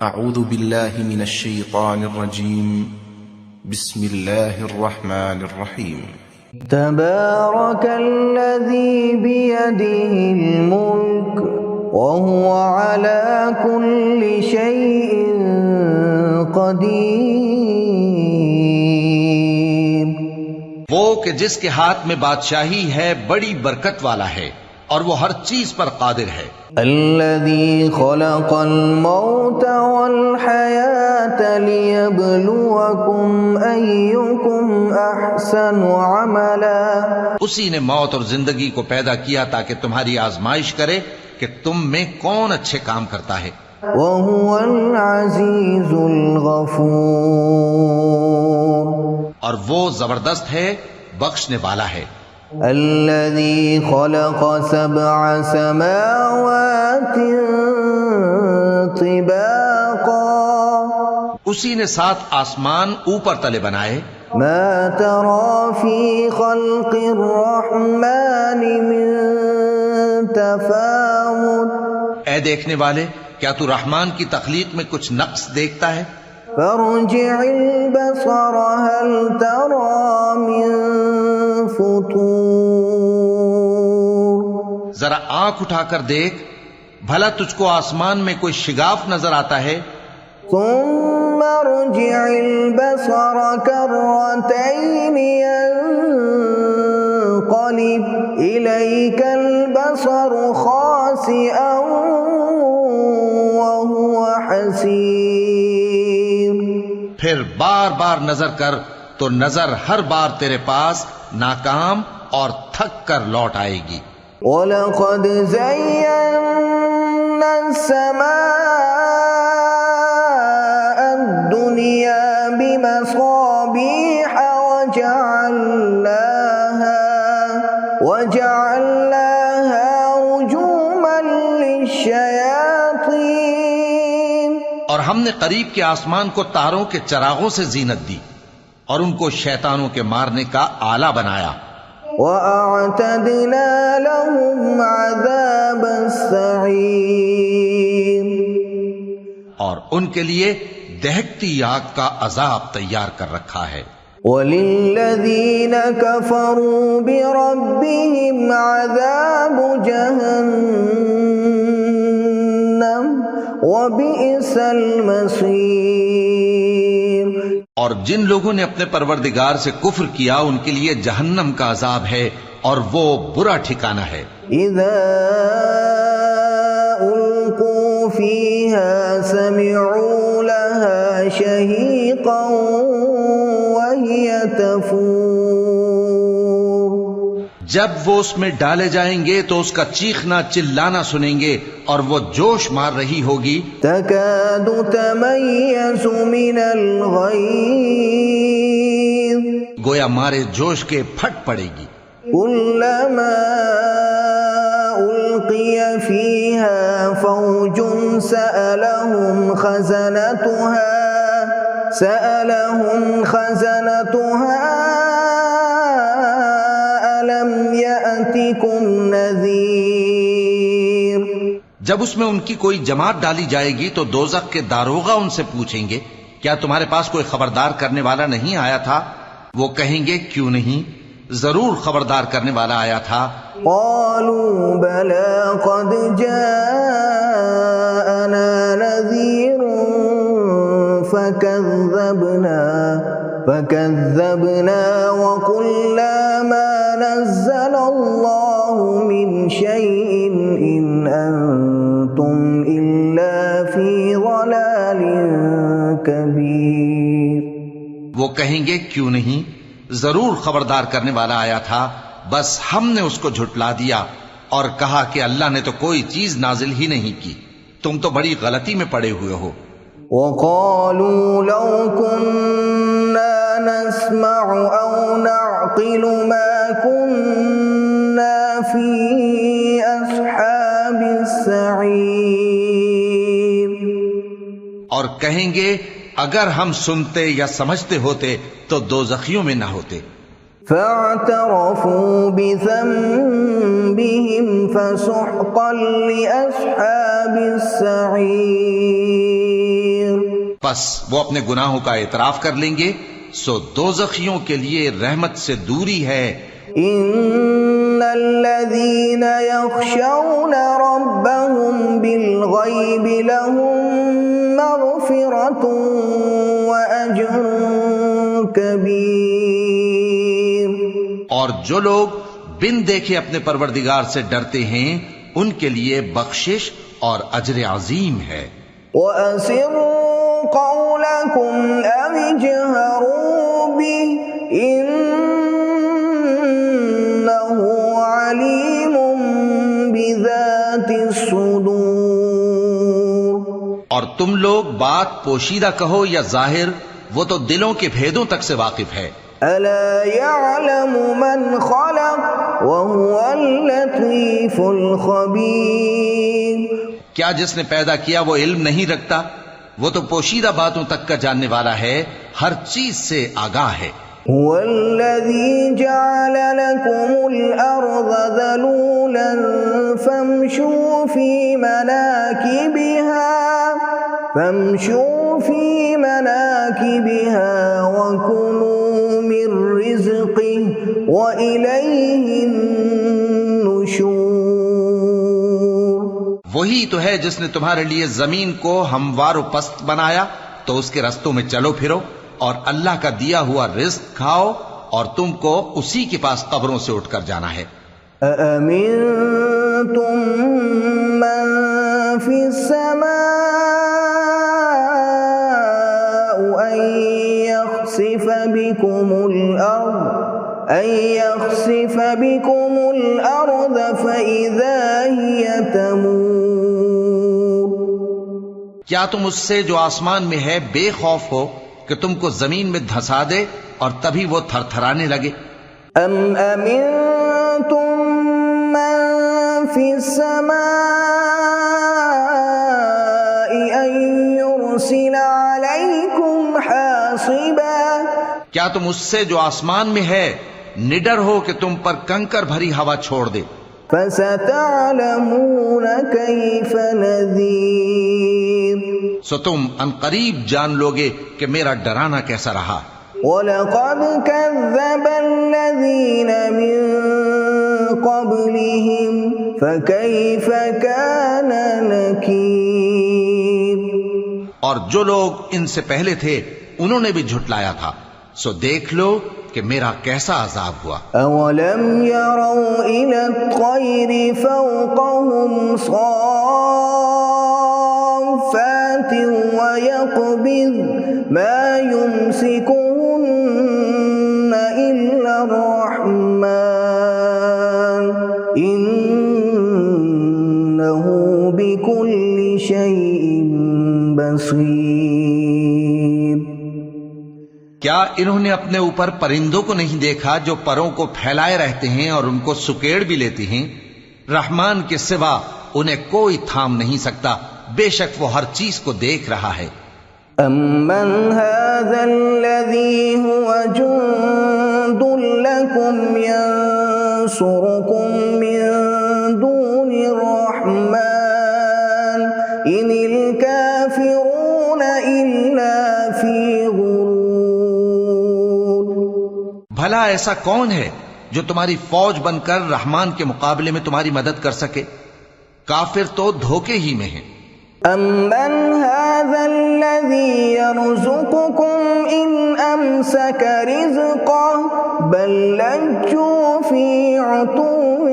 أعوذ بالله من الشيطان الرجيم. بسم الله الرحمن الرحيم. تبارك الذي بيده الملك وهو على كل شيء قدير. وہ کہ جس کے ہاتھ میں بادشاہی ہے بڑی برکت والا ہے اور وہ ہر چیز پر قادر ہے. الذي خلق الموت والحياة ليبلوكم أيكم أحسن عملا. اسی نے موت اور زندگی کو پیدا کیا تاکہ تمہاری آزمائش کرے کہ تم میں کون اچھے کام کرتا ہے. وهو العزيز الغفور. اور وہ زبردست ہے، بخشنے والا ہے. الذي خلق 7 سماوات طباقا. اسی نے 7 آسمان اوپر تلے بنائے. ما ترى في خلق الرحمن من تفاوت. اے دیکھنے والے، کیا تو رحمان کی تخلیق میں کچھ نقص دیکھتا ہے؟ فارجع البصر هل ترى من فطور. ذرا آنکھ اٹھا کر دیکھ، بھلا تجھ کو آسمان میں کوئی شگاف نظر آتا ہے؟ ثم ارجع البصر كرتين ينقلب إليك البصر خاسئا وهو حسير. پھر بار بار نظر کر تو نظر ہر بار تیرے پاس ناکام اور تھک کر لوٹ آئے گی. وَلَقَدْ زَيَّنَّا السَّمَاءَ الدُّنْيَا بِمَصَابِيحَ وَجَعَلْنَاهَا رُجُومًا لِلشَّيَاطِينِ. اور ہم نے قریب کے آسمان کو تاروں کے چراغوں سے زینت دی اور ان کو شیطانوں کے مارنے کا آلہ بنایا. وَأَعْتَدْنَا لَهُمْ عَذَابَ السَّعِيرِ. اور ان کے لیے دہکتی آگ کا عذاب تیار کر رکھا ہے. وَلِلَّذِينَ كَفَرُوا بِرَبِّهِمْ عَذَابُ جَهَنَّمَ وَبِئْسَ الْمَصِيرُ. اور جن لوگوں نے اپنے پروردگار سے کفر کیا ان کے لیے جہنم کا عذاب ہے اور وہ برا ٹھکانہ ہے. اذا القوا فيها سمعوا لها شهيقا وهي تفور. جب وہ اس میں ڈالے جائیں گے تو اس کا چیخنا چلانا سنیں گے اور وہ جوش مار رہی ہوگی. تكاد تميز من الغيظ. گویا مارے جوش کے پھٹ پڑے گی. كلما ألقي فيها فوج سألهم خزنتها ألم يأتكم نذير. جب اس میں ان کی کوئی جماعت ڈالی جائے گی تو دوزخ کے داروغہ ان سے پوچھیں گے کیا تمہارے پاس کوئی خبردار کرنے والا نہیں آیا تھا؟ وہ کہیں گے کیوں نہیں، ضرور خبردار کرنے والا آیا تھا. قالوا بلى قد جاءنا نذير فكذبنا وقلنا ما نزل الله من شيء إن أنتم إلا في ضلال كبير. وہ کہیں گے کیوں نہیں، ضرور خبردار کرنے والا آیا تھا، بس ہم نے اس کو جھٹلا دیا اور کہا کہ اللہ نے تو کوئی چیز نازل ہی نہیں کی، تم تو بڑی غلطی میں پڑے ہوئے ہو. وقالوا لو كنا نسمع أو نعقل ما كنا في أصحاب السعير. اور کہیں گے اگر ہم سنتے یا سمجھتے ہوتے تو دوزخیوں میں نہ ہوتے. فاعترفوا بذنبهم فسحقا لأصحاب السعير. پس وہ اپنے گناہوں کا اعتراف کر لیں گے، سو دوزخیوں کے لیے رحمت سے دوری ہے۔ ان الذين يخشون ربهم بالغيب لهم مغفرة واجر كبير۔ اور جو لوگ بن دیکھے اپنے پروردگار سے ڈرتے ہیں ان کے لیے بخشش اور اجر عظیم ہے۔ وَأَسِرُّوا قَوْلَكُمْ أَوِ اجْهَرُوا بِهِ إِنَّهُ عَلِيمٌ بِذَاتِ الصُّدُورِ۔ اور تم لوگ بات پوشیدہ کہو یا ظاہر، وہ تو دلوں کے بھیدوں تک سے واقف ہے۔ أَلَا يَعْلَمُ مَنْ خَلَقَ وَهُوَ اللَّطِيفُ الْخَبِيرُ۔ کیا جس نے پیدا کیا وہ علم نہیں رکھتا؟ وہ تو پوشیدہ باتوں تک کا جاننے والا ہے، ہر چیز سے آگاہ ہے۔ هو الذي جعل لكم الأرض ذلولا فامشوا في مناكبها وكلوا من رزقه وإليه النشور۔ وہی تو ہے جس نے تمہارے لیے زمین کو ہموار و پست بنایا، تو اس کے رستوں میں چلو پھرو اور اللہ کا دیا ہوا رزق کھاؤ، اور تم کو اسی کے پاس قبروں سے اٹھ کر جانا ہے۔ أَأَمِنتُم مَّن فِي السَّمَاءِ أَن يَخْسِفَ بِكُمُ الْأَرْضَ فَإِذَا هِيَ تَمُورُ۔ کیا تم اس سے جو آسمان میں ہے بے خوف ہو کہ تم کو زمین میں دھسا دے اور تبھی وہ تھر تھرانے لگے؟ أَمْ أَمِنتُم مَّن فِي السَّمَاءِ أَن يُرْسِلَ عَلَيْكُمْ حَاصِبًا۔ کیا تم اس سے جو آسمان میں ہے نڈر ہو کہ تم پر کنکر بھری ہوا چھوڑ دے؟ فَسَتَعْلَمُونَ كَيْفَ نَذِيرِ۔ سو تم عنقریب جان لوگے کہ میرا ڈرانا کیسا رہا۔ وَلَقَدْ كَذَّبَ الَّذِينَ مِن قَبْلِهِمْ فَكَيْفَ كَانَ نَكِيرِ۔ اور جو لوگ ان سے پہلے تھے انہوں نے بھی جھٹلایا تھا، سو دیکھ لو کہ میرا کیسا عذاب ہوا۔ أَوَلَمْ يَرَوْا إِلَى الطَّيْرِ فَوْقَهُمْ صَافَّاتٍ وَيَقْبِضْنَ مَا يُمْسِكُهُنَّ إِلَّا الرَّحْمَنُ إِنَّهُ بِكُلِّ شَيْءٍ بَصِيرٌ۔ کیا انہوں نے اپنے اوپر پرندوں کو نہیں دیکھا جو پروں کو پھیلائے رہتے ہیں اور ان کو سکیڑ بھی لیتے ہیں؟ رحمان کے سوا انہیں کوئی تھام نہیں سکتا، بے شک وہ ہر چیز کو دیکھ رہا ہے۔ أَمَّنْ هَذَا الَّذِي هُوَ جُندٌ لَكُمْ يَنصُرُكُم مِّن دُونِ الرَّحْمَنِ إِنِ الْكَافِرُونَ إِلَّا فِي غُرُورٍ۔ بھلا ایسا کون ہے جو تمہاری فوج بن کر رحمان کے مقابلے میں تمہاری مدد کر سکے؟ کافر تو دھوکے ہی میں ہیں۔ أَمَّنْ هَذَا الَّذِي يَرْزُقُكُمْ إِنْ أَمْسَكَ رِزْقَهُ بَل لَّجُّوا فِي عُتُوٍّ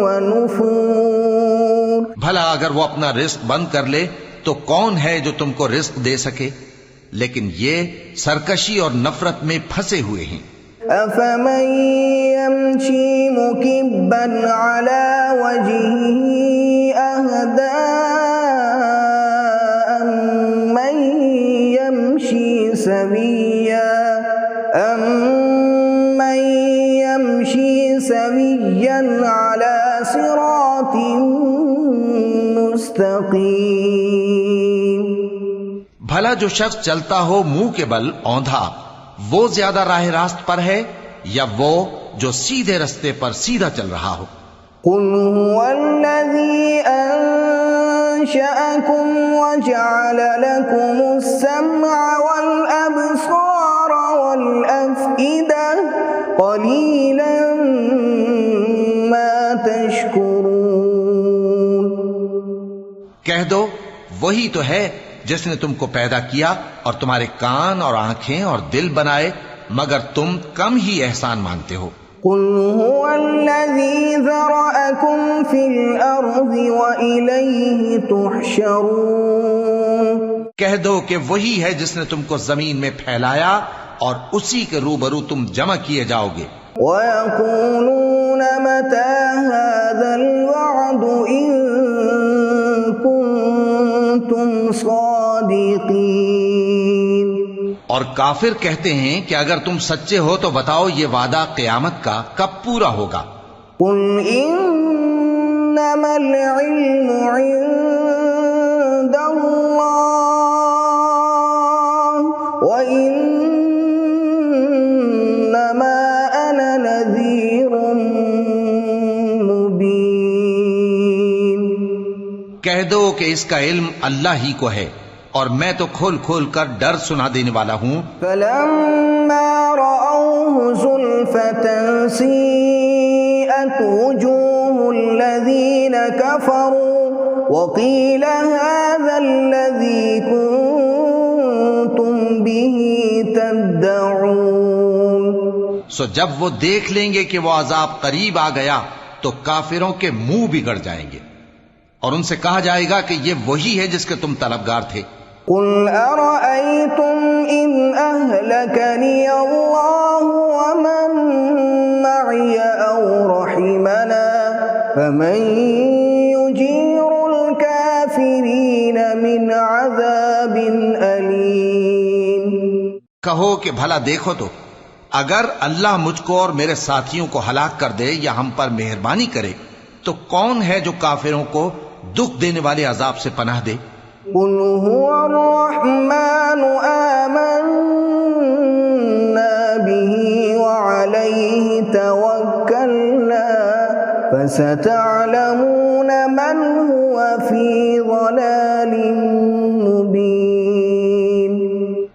وَنُفُورٍ۔ بھلا اگر وہ اپنا رزق بند کر لے تو کون ہے جو تم کو رزق دے سکے؟ لیکن یہ سرکشی اور نفرت میں پھنسے ہوئے ہیں۔ أَفَمَن يَمْشِي مُكِبًّا عَلَى وَجْهِهِ أَهْدَىٰ أَمَّن يَمْشِي سَوِيًّا عَلَى صِرَاطٍ مُّسْتَقِيمٍ۔ بھلا جو شخص چلتا ہو منہ کے بل اوندھا، وہ زیادہ راہ راست پر ہے یا وہ جو سیدھے رستے پر سیدھا چل رہا ہو؟ قُلْ هُوَ الَّذِي أنشأكم وجعل لكم السمع والأبصار والأفئدة قليلا ما تشكرون۔ کہہ دو وہی تو ہے جس نے تم کو پیدا کیا اور تمہارے کان اور آنکھیں اور دل بنائے، مگر تم کم ہی احسان مانتے ہو۔ قل هو الذي ذرأكم في الأرض وإليه تحشرون۔ کہہ دو کہ وہی ہے جس نے تم کو زمین میں پھیلایا اور اسی کے روبرو تم جمع کیے جاؤ گے۔ وَيَقُولُونَ مَتَى هَذَا الْوَعْدُ إِن كُنتُمْ صَادِقِينَ۔ اور کافر کہتے ہیں کہ اگر تم سچے ہو تو بتاؤ یہ وعدہ قیامت کا کب پورا ہوگا؟ قُلْ إِنَّمَا الْعِلْمُ عِندَ اللَّهِ وَإِنَّمَا أَنَا نَذِيرٌ مُبِينٌ۔ کہہ دو کہ اس کا علم اللہ ہی کو ہے اور میں تو کھول کھول کر ڈر سنا دینے والا ہوں۔ فَلَمَّا رَأَوْهُ زُلْفَةً سِيئَتْ وُجُوهُ الَّذِينَ كَفَرُوا وَقِيلَ هَذَا الَّذِي كُنتُم بِهِ تَدَّعُونَ۔ سو جب وہ دیکھ لیں گے کہ وہ عذاب قریب آ گیا تو کافروں کے منہ بگڑ جائیں گے اور ان سے کہا جائے گا کہ یہ وہی ہے جس کے تم طلبگار تھے۔ قُلْ أَرَأَيْتُمْ إِنْ أَهْلَكَنِيَ اللَّهُ وَمَن مَّعِيَ أَوْ رَحِمَنَا فَمَن يُجِيرُ الْكَافِرِينَ مِنْ عَذَابٍ أَلِيمٍ۔ کہو کہ بھلا دیکھو تو اگر اللہ مجھ کو اور میرے ساتھیوں کو ہلاک کر دے یا ہم پر مہربانی کرے تو کون ہے جو کافروں کو دکھ دینے والے عذاب سے پناہ دے؟ قُلْ هُوَ الرَّحْمَنُ آمَنَّا بِهِ وَعَلَيْهِ تَوَكَّلْنَا فَسَتَعْلَمُونَ مَنْ هُوَ فِي ضَلَالٍ مُبِينٍ۔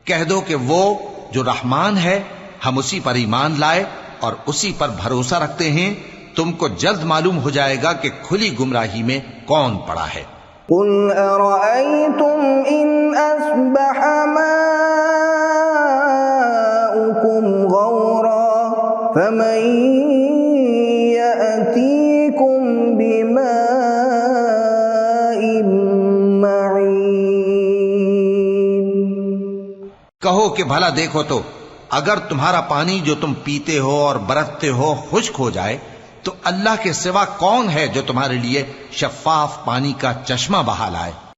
کہہ دو کہ وہ جو رحمان ہے ہم اسی پر ایمان لائے اور اسی پر بھروسہ رکھتے ہیں، تم کو جلد معلوم ہو جائے گا کہ کھلی گمراہی میں کون پڑا ہے۔ قُلْ أَرَأَيْتُمْ إِنْ أَصْبَحَ مَاؤُكُمْ غَوْرًا فَمَن يَأْتِيكُمْ بِمَاءٍ مَّعِينٍ۔ کہو کہ بھلا دیکھو تو اگر تمہارا پانی جو تم پیتے ہو اور برتتے ہو خشک ہو جائے تو اللہ کے سوا کون ہے جو تمہارے لیے شفاف پانی کا چشمہ بہا لائے؟